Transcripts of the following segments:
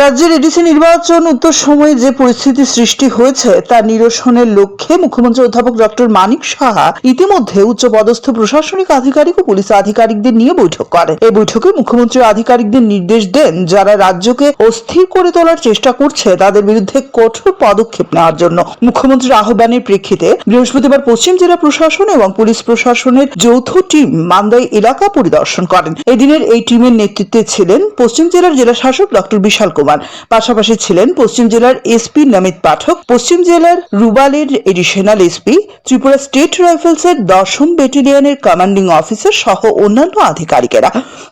রাজ্যের এডিসি নির্বাচন উত্তর সময়ে যে পরিস্থিতি সৃষ্টি হয়েছে তা নিরসনের লক্ষ্যে মুখ্যমন্ত্রী অধ্যাপক ডক্টর মানিক সাহা ইতিমধ্যে উচ্চপদস্থ প্রশাসনিক আধিকারিক ও পুলিশ আধিকারিকদের নিয়ে বৈঠক করেন। এই বৈঠকে মুখ্যমন্ত্রী আধিকারিকদের নির্দেশ দেন যারা রাজ্যকে অস্থির করে তোলার চেষ্টা করছে তাদের বিরুদ্ধে কঠোর পদক্ষেপ নেওয়ার জন্য। মুখ্যমন্ত্রীর আহ্বানের প্রেক্ষিতে বৃহস্পতিবার পশ্চিম জেলা প্রশাসন এবং পুলিশ প্রশাসনের যৌথ টিম মান্দাই এলাকা পরিদর্শন করেন। এদিনের এই টিমের নেতৃত্বে ছিলেন পশ্চিম জেলার জেলা শাসক ডক্টর বিশাল কুমার, পাশাপাশি ছিলেন পশ্চিম জেলার এসপি নমিত পাঠক, পশ্চিম জেলার রুবালের এডিশনাল এসপি, ত্রিপুরা স্টেট রাইফেলসের 10ম ব্যাটালিয়নের কমান্ডিং অফিসার সহ অন্যান্য আধিকারিকেরা।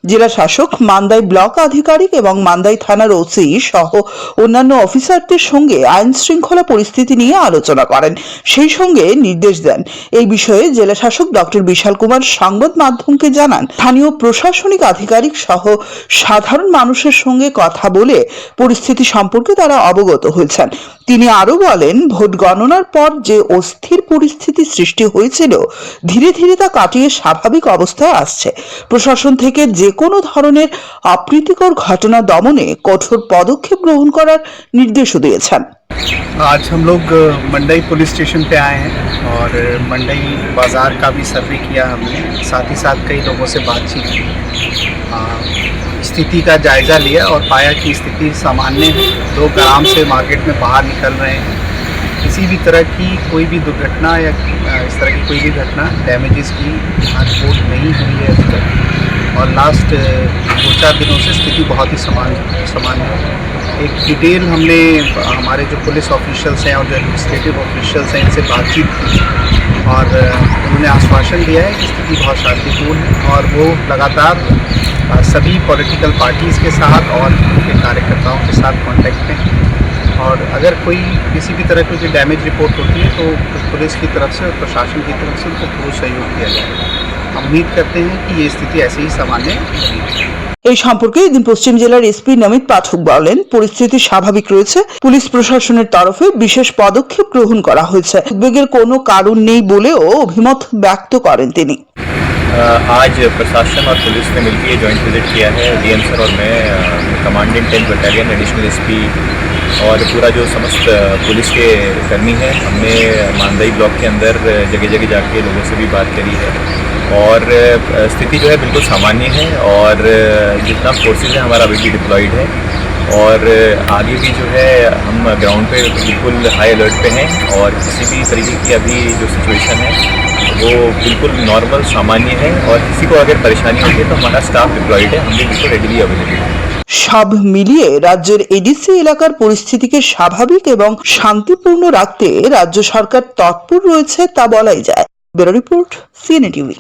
জেলা শাসক মান্দাই ব্লক আধিকারিক এবং মান্দাই থানার ওসি সহ অন্যান্য অফিসারদের সঙ্গে আইন শৃঙ্খলা পরিস্থিতি নিয়ে আলোচনা করেন। সেই সঙ্গে নির্দেশ দেন। এই বিষয়ে জেলা শাসক ডক্টর বিশাল কুমার সংবাদ মাধ্যমকে জানান, স্থানীয় প্রশাসনিক আধিকারিক সহ সাধারণ মানুষের সঙ্গে কথা বলে পরিস্থিতি সম্পর্কে তারা অবগত হয়েছেন। তিনি আরো বলেন, ভোট গণনার পর যে অস্থির পরিস্থিতি সৃষ্টি হয়েছিল ধীরে ধীরে তা কাটিয়ে স্বাভাবিক অবস্থায় আসছে। প্রশাসন থেকে যে কোনো ধরনের অপ্রীতিকর ঘটনা দমনে কঠোর পদক্ষেপ গ্রহণ করার নির্দেশও দিয়েছেন। आज हम लोग मंडई पुलिस स्टेशन पे आए हैं और मंडई बाज़ार का भी सर्वे किया हमने, साथ ही साथ कई लोगों से बातचीत की, स्थिति का जायज़ा लिया और पाया कि स्थिति सामान्य है। लोग आराम से मार्केट में बाहर निकल रहे हैं। किसी भी तरह की कोई भी दुर्घटना या इस तरह की कोई भी घटना डैमेजेस की यहाँ रिपोर्ट नहीं हुई है अभी तक। और लास्ट 2-4 दिनों से स्थिति बहुत ही सामान्य है। एक डिटेल हमने हमारे जो पुलिस ऑफिशियल्स हैं और जो एडमिनिस्ट्रेटिव ऑफिशियल्स हैं इनसे बातचीत की और उन्होंने आश्वासन दिया है कि स्थिति बहुत शांतिपूर्ण है और वो लगातार सभी पॉलिटिकल पार्टीज़ के साथ और उनके कार्यकर्ताओं के साथ कांटेक्ट में। और अगर कोई किसी भी तरह की डैमेज रिपोर्ट होती है तो पुलिस की तरफ से और प्रशासन की तरफ से उनको पूरा सहयोग दिया जाएगा। हम उम्मीद करते हैं कि ये स्थिति ऐसे ही सामान्य रहेगी। এই সম্পর্কে এদিন পশ্চিম জেলার এসপি নমিত পাঠক বলেন, পরিস্থিতি স্বাভাবিক রয়েছে। পুলিশ প্রশাসনের তরফে বিশেষ পদক্ষেপ গ্রহণ করা হয়েছে। উদ্বেগের কোনো কারণ নেই বলেও অভিমত ব্যক্ত করেন তিনি। आज प्रशासन और पुलिस ने मिलकर ये जॉइंट विजिट किया है। डीएम सर और मैं, commandant 10th battalion, additional SP और पूरा जो समस्त पुलिस के कर्मी हैं, हमने मानदाई ब्लॉक के अंदर जगह जगह जाके लोगों से भी बात करी है और स्थिति जो है बिल्कुल सामान्य है और जितना फोर्सेज है हमारा अभी भी डिप्लॉयड है और आगे भी जो है हम ग्राउंड पे बिल्कुल हाई अलर्ट पे हैं और किसी भी तरीके की अभी जो सिचुएशन है वो बिल्कुल नॉर्मल सामान्य है और किसी को अगर परेशानी होती है तो हमारा स्टाफ डिप्लॉयड है, हम भी बिल्कुल रेडिली अवेलेबल है। সব মিলিয়ে রাজ্যের এডিসি এলাকার পরিস্থিতিকে স্বাভাবিক এবং শান্তিপূর্ণ রাখতে রাজ্য সরকার তৎপর রয়েছে তা বলাই যায়। Bureau report, CNA TV.